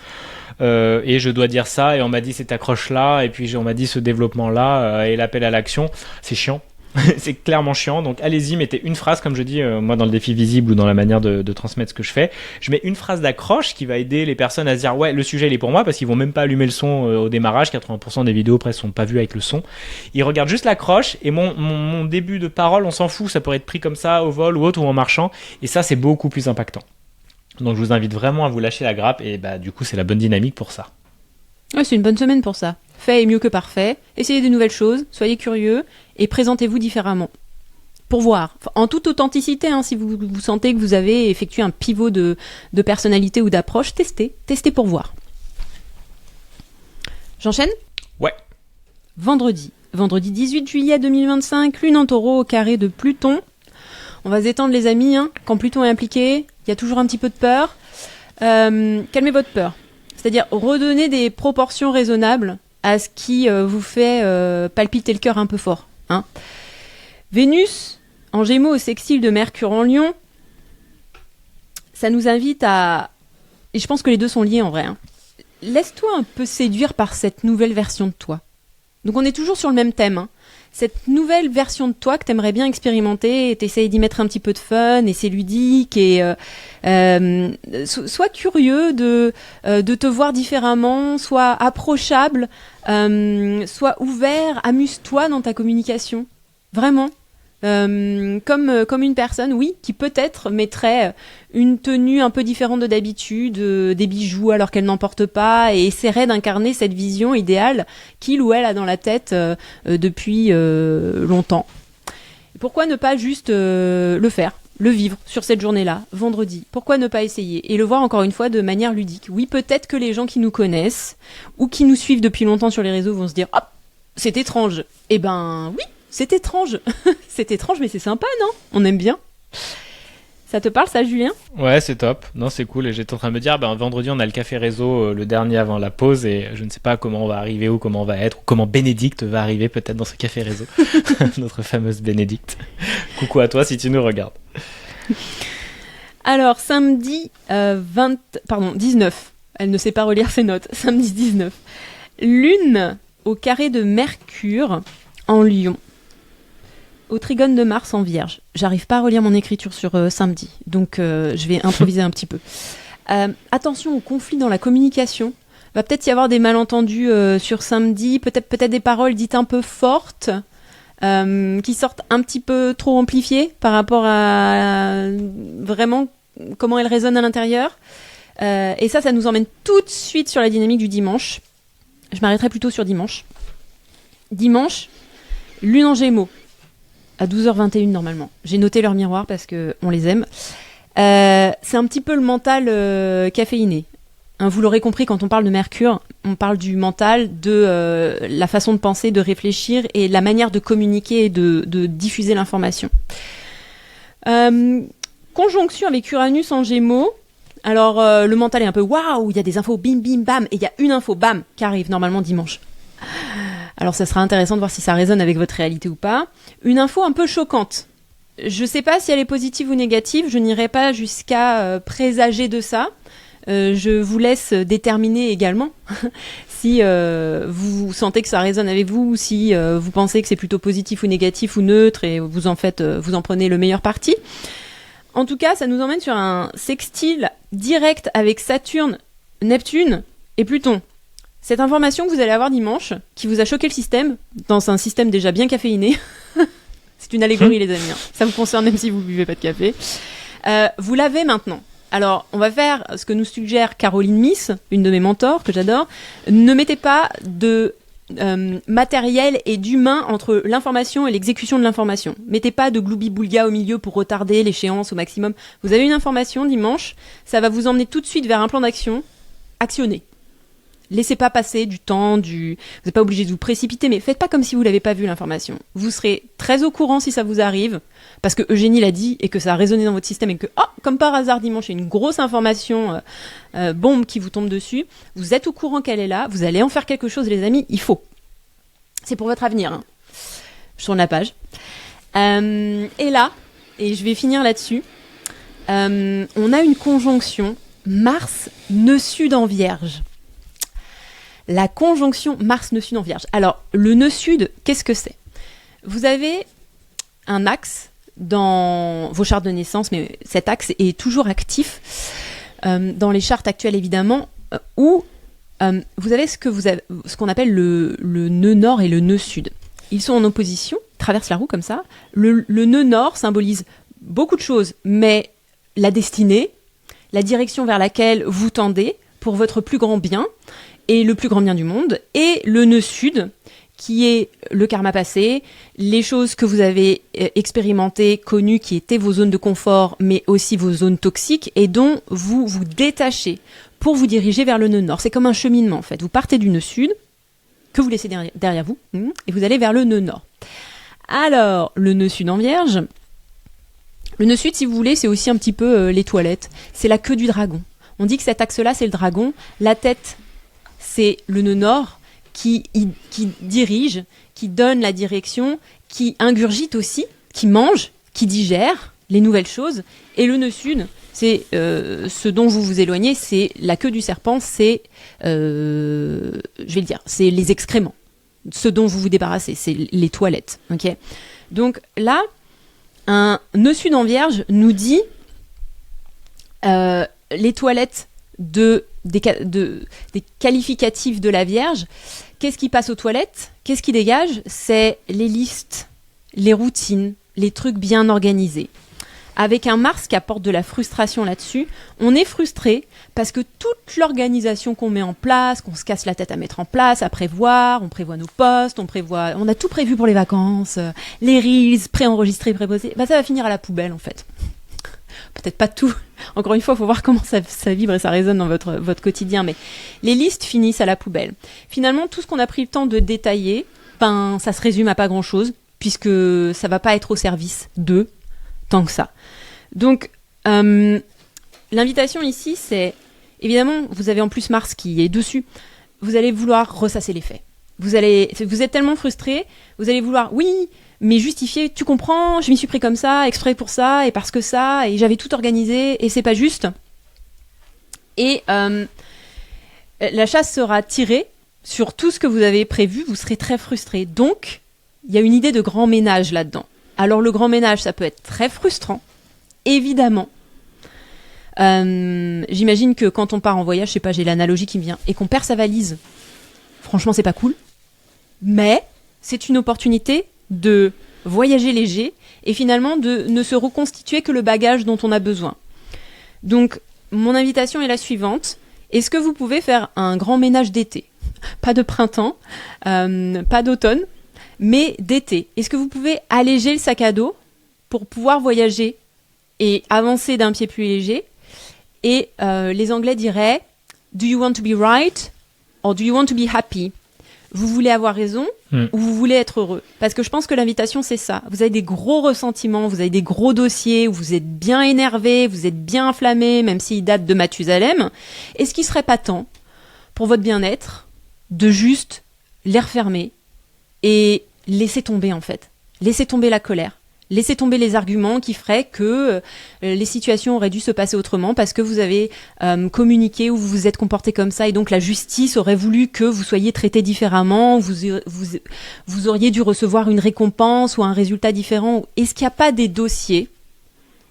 S1: Et je dois dire ça, et on m'a dit cette accroche-là, et puis on m'a dit ce développement-là, et l'appel à l'action. C'est chiant. C'est clairement chiant. Donc allez-y, mettez une phrase, comme je dis, moi dans le défi visible ou dans la manière de transmettre ce que je fais. Je mets une phrase d'accroche qui va aider les personnes à se dire ouais, le sujet il est pour moi, parce qu'ils vont même pas allumer le son au démarrage. 80% des vidéos presque sont pas vues avec le son. Ils regardent juste l'accroche, et mon début de parole, on s'en fout, ça pourrait être pris comme ça au vol ou autre, ou en marchant. Et ça, c'est beaucoup plus impactant. Donc je vous invite vraiment à vous lâcher la grappe, et du coup c'est la bonne dynamique pour ça.
S2: Ouais, c'est une bonne semaine pour ça. Fait est mieux que parfait. Essayez de nouvelles choses, soyez curieux et présentez-vous différemment. Pour voir, en toute authenticité, si vous sentez que vous avez effectué un pivot de personnalité ou d'approche, testez pour voir. J'enchaîne ?
S1: Ouais.
S2: Vendredi 18 juillet 2025, lune en taureau au carré de Pluton. On va se détendre les amis, quand Pluton est impliqué, il y a toujours un petit peu de peur. Calmez votre peur. C'est-à-dire redonnez des proportions raisonnables à ce qui vous fait palpiter le cœur un peu fort. Vénus, en Gémeaux au sextile de Mercure en Lion, ça nous invite à... Et je pense que les deux sont liés en vrai. Hein. Laisse-toi un peu séduire par cette nouvelle version de toi. Donc on est toujours sur le même thème. Hein. Cette nouvelle version de toi que t'aimerais bien expérimenter, et t'essayes d'y mettre un petit peu de fun, et c'est ludique, et sois curieux de te voir différemment, sois approchable, sois ouvert, amuse-toi dans ta communication. Vraiment. Comme une personne, oui, qui peut-être mettrait une tenue un peu différente de d'habitude, des bijoux alors qu'elle n'en porte pas, et essaierait d'incarner cette vision idéale qu'il ou elle a dans la tête depuis longtemps. Pourquoi ne pas juste le faire, le vivre sur cette journée-là, vendredi? Pourquoi ne pas essayer et le voir encore une fois de manière ludique? Oui, peut-être que les gens qui nous connaissent ou qui nous suivent depuis longtemps sur les réseaux vont se dire « Hop, c'est étrange !» Eh ben oui, c'est étrange. C'est étrange, mais c'est sympa, non? On aime bien. Ça te parle, ça, Julien?
S1: Ouais, c'est top. Non, c'est cool. Et j'étais en train de me dire, vendredi, on a le café réseau, le dernier avant la pause, et je ne sais pas comment on va arriver ou comment on va être, ou comment Bénédicte va arriver peut-être dans ce café réseau. Notre fameuse Bénédicte. Coucou à toi si tu nous regardes.
S2: Alors, samedi 19. Elle ne sait pas relire ses notes. Samedi 19. Lune au carré de Mercure en Lion. Au trigone de Mars en Vierge. J'arrive pas à relire mon écriture sur samedi, donc je vais improviser un petit peu. Attention aux conflits dans la communication. Va peut-être y avoir des malentendus sur samedi, peut-être des paroles dites un peu fortes, qui sortent un petit peu trop amplifiées par rapport à vraiment comment elles résonnent à l'intérieur. Et ça nous emmène tout de suite sur la dynamique du dimanche. Je m'arrêterai plutôt sur dimanche. Dimanche, Lune en Gémeaux. À 12h21 normalement. J'ai noté leur miroir parce qu'on les aime. C'est un petit peu le mental caféiné. Hein, vous l'aurez compris, quand on parle de Mercure, on parle du mental, de la façon de penser, de réfléchir et la manière de communiquer et de diffuser l'information. Conjonction avec Uranus en Gémeaux. Alors, le mental est un peu waouh, il y a des infos bim bim bam, et il y a une info bam qui arrive normalement dimanche. Alors ça sera intéressant de voir si ça résonne avec votre réalité ou pas. Une info un peu choquante. Je ne sais pas si elle est positive ou négative, je n'irai pas jusqu'à présager de ça. Je vous laisse déterminer également si vous sentez que ça résonne avec vous, ou si vous pensez que c'est plutôt positif ou négatif ou neutre, et vous en prenez le meilleur parti. En tout cas, ça nous emmène sur un sextile direct avec Saturne, Neptune et Pluton. Cette information que vous allez avoir dimanche, qui vous a choqué le système, dans un système déjà bien caféiné, c'est une allégorie les amis, hein. Ça vous concerne même si vous ne buvez pas de café, vous l'avez maintenant. Alors, on va faire ce que nous suggère Caroline Miss, une de mes mentors que j'adore. Ne mettez pas de matériel et d'humain entre l'information et l'exécution de l'information. Mettez pas de gloubi-boulga au milieu pour retarder l'échéance au maximum. Vous avez une information dimanche, ça va vous emmener tout de suite vers un plan d'action. Actionnez. Laissez pas passer du temps, vous n'êtes pas obligé de vous précipiter, mais faites pas comme si vous l'avez pas vu l'information. Vous serez très au courant si ça vous arrive, parce que Eugénie l'a dit et que ça a résonné dans votre système et que, comme par hasard dimanche, il y a une grosse information bombe qui vous tombe dessus. Vous êtes au courant qu'elle est là, vous allez en faire quelque chose, les amis, il faut. C'est pour votre avenir. Hein. Je tourne la page. Et là, et je vais finir là-dessus, on a une conjonction Mars nœud sud en Vierge. La conjonction Mars nœud sud en Vierge. Alors, le nœud sud, qu'est-ce que c'est? Vous avez un axe dans vos chartes de naissance, mais cet axe est toujours actif dans les chartes actuelles, évidemment, où vous avez ce qu'on appelle le nœud nord et le nœud sud. Ils sont en opposition, traversent la roue comme ça. Le nœud nord symbolise beaucoup de choses, mais la destinée, la direction vers laquelle vous tendez pour votre plus grand bien, et le plus grand bien du monde, et le nœud sud, qui est le karma passé, les choses que vous avez expérimentées, connues, qui étaient vos zones de confort, mais aussi vos zones toxiques, et dont vous vous détachez pour vous diriger vers le nœud nord. C'est comme un cheminement, en fait. Vous partez du nœud sud, que vous laissez derrière vous, et vous allez vers le nœud nord. Alors, le nœud sud en Vierge, le nœud sud, si vous voulez, c'est aussi un petit peu les toilettes. C'est la queue du dragon. On dit que cet axe-là, c'est le dragon. La tête, c'est le nœud nord qui dirige, qui donne la direction, qui ingurgite aussi, qui mange, qui digère les nouvelles choses. Et le nœud sud, C'est ce dont vous vous éloignez, c'est la queue du serpent, c'est, je vais le dire, c'est les excréments. Ce dont vous vous débarrassez, c'est les toilettes. Ok. Donc là, un nœud sud en Vierge nous dit les toilettes des qualificatifs de la Vierge. Qu'est-ce qui passe aux toilettes? Qu'est-ce qui dégage? C'est les listes, les routines, les trucs bien organisés. Avec un Mars qui apporte de la frustration là-dessus, on est frustré parce que toute l'organisation qu'on met en place, qu'on se casse la tête à mettre en place, à prévoir, on prévoit nos postes, on a tout prévu pour les vacances, les reels, préenregistrés, préposés, ça va finir à la poubelle en fait. Peut-être pas tout. Encore une fois, il faut voir comment ça vibre et ça résonne dans votre quotidien. Mais les listes finissent à la poubelle. Finalement, tout ce qu'on a pris le temps de détailler, ça se résume à pas grand-chose, puisque ça va pas être au service d'eux, tant que ça. Donc, l'invitation ici, c'est... Évidemment, vous avez en plus Mars qui est dessus. Vous allez vouloir ressasser les faits. Vous êtes tellement frustré, vous allez vouloir... Oui, mais justifier, tu comprends, je m'y suis pris comme ça, exprès pour ça, et parce que ça, et j'avais tout organisé, et c'est pas juste. Et la chasse sera tirée sur tout ce que vous avez prévu, vous serez très frustré. Donc, il y a une idée de grand ménage là-dedans. Alors, le grand ménage, ça peut être très frustrant, évidemment. J'imagine que quand on part en voyage, je sais pas, j'ai l'analogie qui me vient, et qu'on perd sa valise, franchement, c'est pas cool. Mais c'est une opportunité de voyager léger et finalement de ne se reconstituer que le bagage dont on a besoin. Donc, mon invitation est la suivante. Est-ce que vous pouvez faire un grand ménage d'été? Pas de printemps, pas d'automne, mais d'été. Est-ce que vous pouvez alléger le sac à dos pour pouvoir voyager et avancer d'un pied plus léger? Et les Anglais diraient « Do you want to be right or do you want to be happy ?» Vous voulez avoir raison ou vous voulez être heureux? Parce que je pense que l'invitation, c'est ça. Vous avez des gros ressentiments, vous avez des gros dossiers où vous êtes bien énervé, vous êtes bien inflammé, même s'ils datent de Mathusalem. Est-ce qu'il ne serait pas temps, pour votre bien-être, de juste les refermer et laisser tomber, en fait? Laisser tomber la colère. Laissez tomber les arguments qui feraient que les situations auraient dû se passer autrement parce que vous avez communiqué ou vous vous êtes comporté comme ça et donc la justice aurait voulu que vous soyez traité différemment, vous auriez dû recevoir une récompense ou un résultat différent. Est-ce qu'il n'y a pas des dossiers?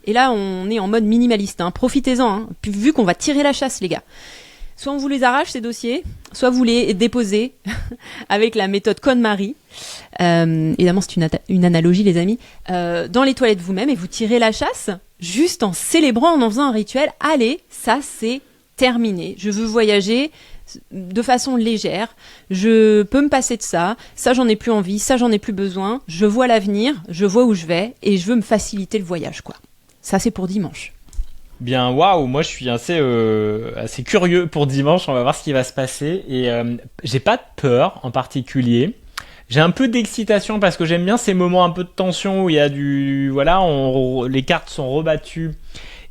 S2: Et là, on est en mode minimaliste. Profitez-en, vu qu'on va tirer la chasse, les gars. Soit on vous les arrache, ces dossiers, soit vous les déposez avec la méthode KonMari. Évidemment, c'est une analogie, les amis. Dans les toilettes vous-même et vous tirez la chasse juste en célébrant, en faisant un rituel. Allez, ça, c'est terminé. Je veux voyager de façon légère. Je peux me passer de ça. Ça, j'en ai plus envie. Ça, j'en ai plus besoin. Je vois l'avenir. Je vois où je vais. Et je veux me faciliter le voyage, quoi. Ça, c'est pour dimanche.
S1: Bien, waouh, moi je suis assez curieux pour dimanche, on va voir ce qui va se passer et j'ai pas de peur en particulier. J'ai un peu d'excitation parce que j'aime bien ces moments un peu de tension où il y a les cartes sont rebattues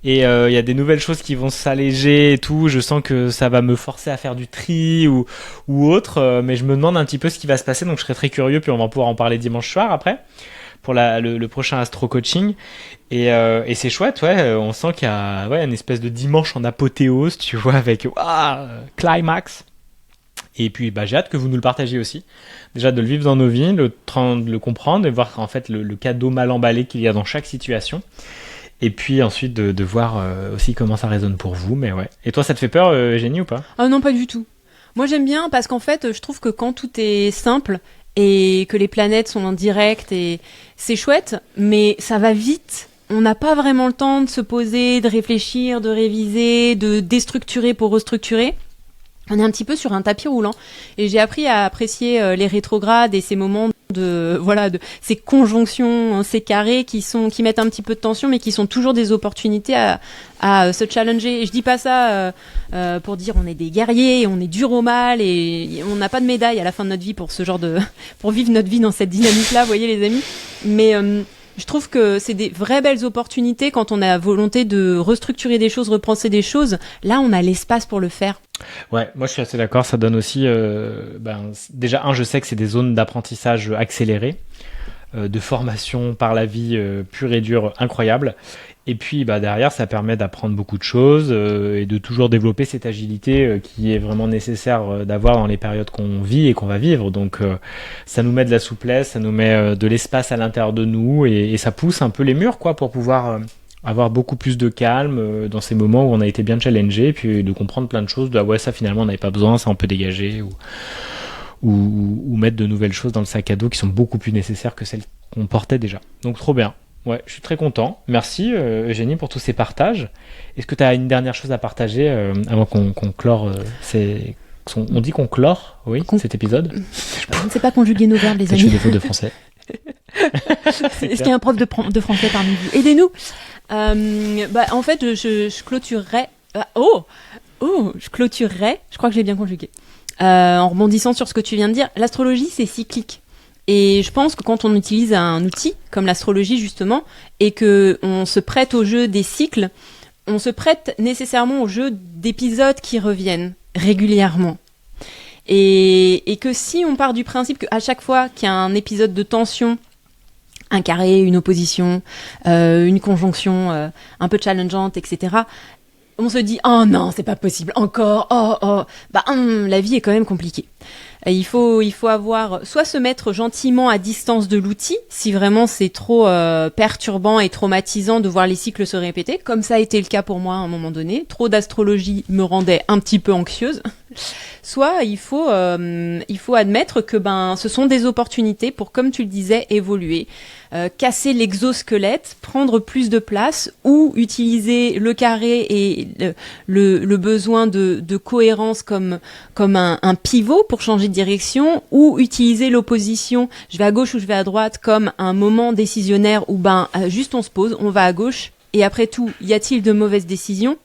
S1: et il y a des nouvelles choses qui vont s'alléger et tout. Je sens que ça va me forcer à faire du tri ou autre, mais je me demande un petit peu ce qui va se passer, donc je serai très curieux, puis on va pouvoir en parler dimanche soir après pour le prochain Astro Coaching et c'est chouette, ouais. On sent qu'il y a une espèce de dimanche en apothéose, tu vois, avec climax. Et puis j'ai hâte que vous nous le partagiez aussi, déjà de le vivre dans nos vies, de le comprendre et voir en fait le cadeau mal emballé qu'il y a dans chaque situation, et puis ensuite de voir aussi comment ça résonne pour vous. Mais ouais. Et toi, ça te fait peur, Eugénie, ou pas?
S2: Ah non, pas du tout. Moi j'aime bien parce qu'en fait je trouve que quand tout est simple et que les planètes sont en direct, et c'est chouette, mais ça va vite. On n'a pas vraiment le temps de se poser, de réfléchir, de réviser, de déstructurer pour restructurer. On est un petit peu sur un tapis roulant. Et j'ai appris à apprécier les rétrogrades et ces moments de ces conjonctions, ces carrés qui mettent un petit peu de tension, mais qui sont toujours des opportunités à se challenger. Et je dis pas ça pour dire on est des guerriers, on est dur au mal et on n'a pas de médaille à la fin de notre vie pour pour vivre notre vie dans cette dynamique-là, vous voyez les amis. Mais je trouve que c'est des vraies belles opportunités quand on a la volonté de restructurer des choses, repenser des choses. Là, on a l'espace pour le faire.
S1: Ouais, moi je suis assez d'accord. Ça donne aussi, déjà je sais que c'est des zones d'apprentissage accélérées, de formation par la vie pure et dure incroyable. Et puis derrière, ça permet d'apprendre beaucoup de choses et de toujours développer cette agilité qui est vraiment nécessaire d'avoir dans les périodes qu'on vit et qu'on va vivre. Donc ça nous met de la souplesse, ça nous met de l'espace à l'intérieur de nous et ça pousse un peu les murs quoi, pour pouvoir avoir beaucoup plus de calme dans ces moments où on a été bien challengé, et puis de comprendre plein de choses, ouais ça finalement on n'avait pas besoin, ça on peut dégager, ou mettre de nouvelles choses dans le sac à dos qui sont beaucoup plus nécessaires que celles qu'on portait déjà. Donc trop bien. Ouais, je suis très content. Merci Eugénie pour tous ces partages. Est-ce que tu as une dernière chose à partager avant qu'on clore on dit qu'on clore, oui, cet épisode.
S2: Je ne sais pas conjuguer nos verbes, les amis.
S1: Je fais des fautes de français.
S2: Est-ce qu'il y a un prof de français parmi vous? Aidez-nous. En fait, je clôturerai. Je clôturerai. Je crois que j'ai bien conjugué. En rebondissant sur ce que tu viens de dire, l'astrologie c'est cyclique. Et je pense que quand on utilise un outil comme l'astrologie justement, et que on se prête au jeu des cycles, on se prête nécessairement au jeu d'épisodes qui reviennent régulièrement. Et que si on part du principe qu'à chaque fois qu'il y a un épisode de tension, un carré, une opposition, une conjonction un peu challengeante, etc., on se dit « Oh non, c'est pas possible, encore, la vie est quand même compliquée. » Il faut avoir, soit se mettre gentiment à distance de l'outil, si vraiment c'est trop perturbant et traumatisant de voir les cycles se répéter, comme ça a été le cas pour moi à un moment donné. Trop d'astrologie me rendait un petit peu anxieuse. Soit il faut admettre que ce sont des opportunités pour, comme tu le disais, évoluer, casser l'exosquelette, prendre plus de place, ou utiliser le carré et le besoin de cohérence comme un pivot pour changer de direction, ou utiliser l'opposition, je vais à gauche ou je vais à droite, comme un moment décisionnaire où juste on se pose, on va à gauche, et après tout, y a-t-il de mauvaises décisions?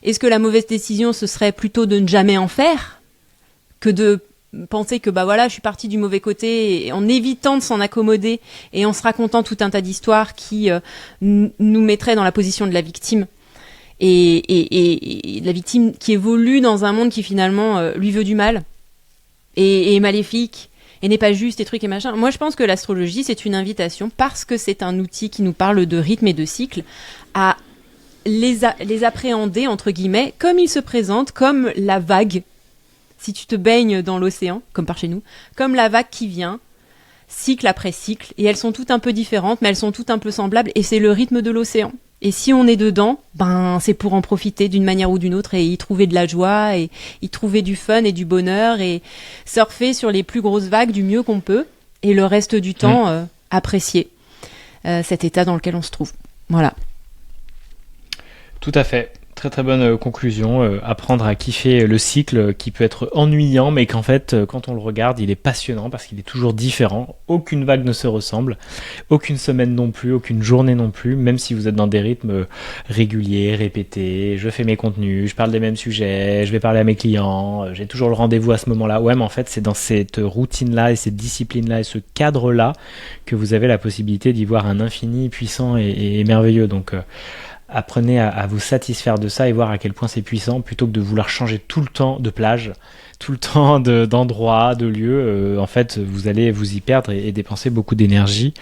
S2: Est-ce que la mauvaise décision, ce serait plutôt de ne jamais en faire que de penser que je suis partie du mauvais côté, et en évitant de s'en accommoder et en se racontant tout un tas d'histoires qui nous mettraient dans la position de la victime et la victime qui évolue dans un monde qui finalement lui veut du mal et est maléfique et n'est pas juste et trucs et machin. Moi je pense que l'astrologie c'est une invitation, parce que c'est un outil qui nous parle de rythme et de cycle, à les appréhender entre guillemets comme ils se présentent, comme la vague. Si tu te baignes dans l'océan, comme par chez nous, comme la vague qui vient, cycle après cycle, et elles sont toutes un peu différentes, mais elles sont toutes un peu semblables, et c'est le rythme de l'océan. Et si on est dedans, c'est pour en profiter d'une manière ou d'une autre, et y trouver de la joie, et y trouver du fun et du bonheur, et surfer sur les plus grosses vagues du mieux qu'on peut, et le reste du temps, apprécier cet état dans lequel on se trouve. Voilà.
S1: Tout à fait. Très très bonne conclusion, apprendre à kiffer le cycle qui peut être ennuyant, mais qu'en fait quand on le regarde il est passionnant parce qu'il est toujours différent, aucune vague ne se ressemble, aucune semaine non plus, aucune journée non plus, même si vous êtes dans des rythmes réguliers, répétés, je fais mes contenus, je parle des mêmes sujets, je vais parler à mes clients, j'ai toujours le rendez-vous à ce moment-là, mais en fait c'est dans cette routine-là et cette discipline-là et ce cadre-là que vous avez la possibilité d'y voir un infini puissant et merveilleux, donc apprenez à vous satisfaire de ça et voir à quel point c'est puissant, plutôt que de vouloir changer tout le temps de plage, tout le temps d'endroit, de lieu. En fait, vous allez vous y perdre et dépenser beaucoup d'énergie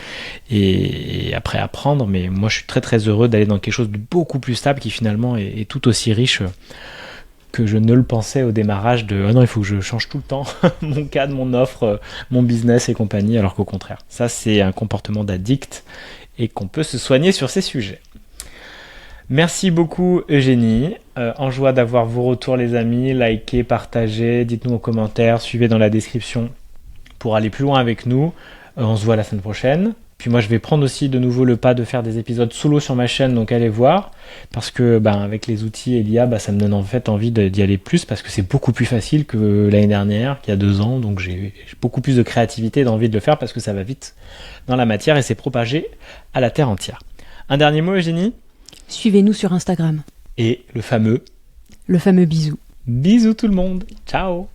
S1: et après apprendre. Mais moi, je suis très très heureux d'aller dans quelque chose de beaucoup plus stable qui finalement est tout aussi riche que je ne le pensais au démarrage de « Ah non, il faut que je change tout le temps mon cadre, mon offre, mon business et compagnie », alors qu'au contraire, ça c'est un comportement d'addict et qu'on peut se soigner sur ces sujets. Merci beaucoup Eugénie, en joie d'avoir vos retours les amis, likez, partagez, dites-nous en commentaire, suivez dans la description pour aller plus loin avec nous, on se voit la semaine prochaine. Puis moi je vais prendre aussi de nouveau le pas de faire des épisodes solo sur ma chaîne, donc allez voir, parce que avec les outils et l'IA, ça me donne en fait envie d'y aller plus, parce que c'est beaucoup plus facile que l'année dernière, qu'il y a 2 ans, donc j'ai beaucoup plus de créativité et d'envie de le faire, parce que ça va vite dans la matière et c'est propagé à la terre entière. Un dernier mot Eugénie ?
S2: Suivez-nous sur Instagram.
S1: Et le fameux
S2: bisou.
S1: Bisous tout le monde. Ciao.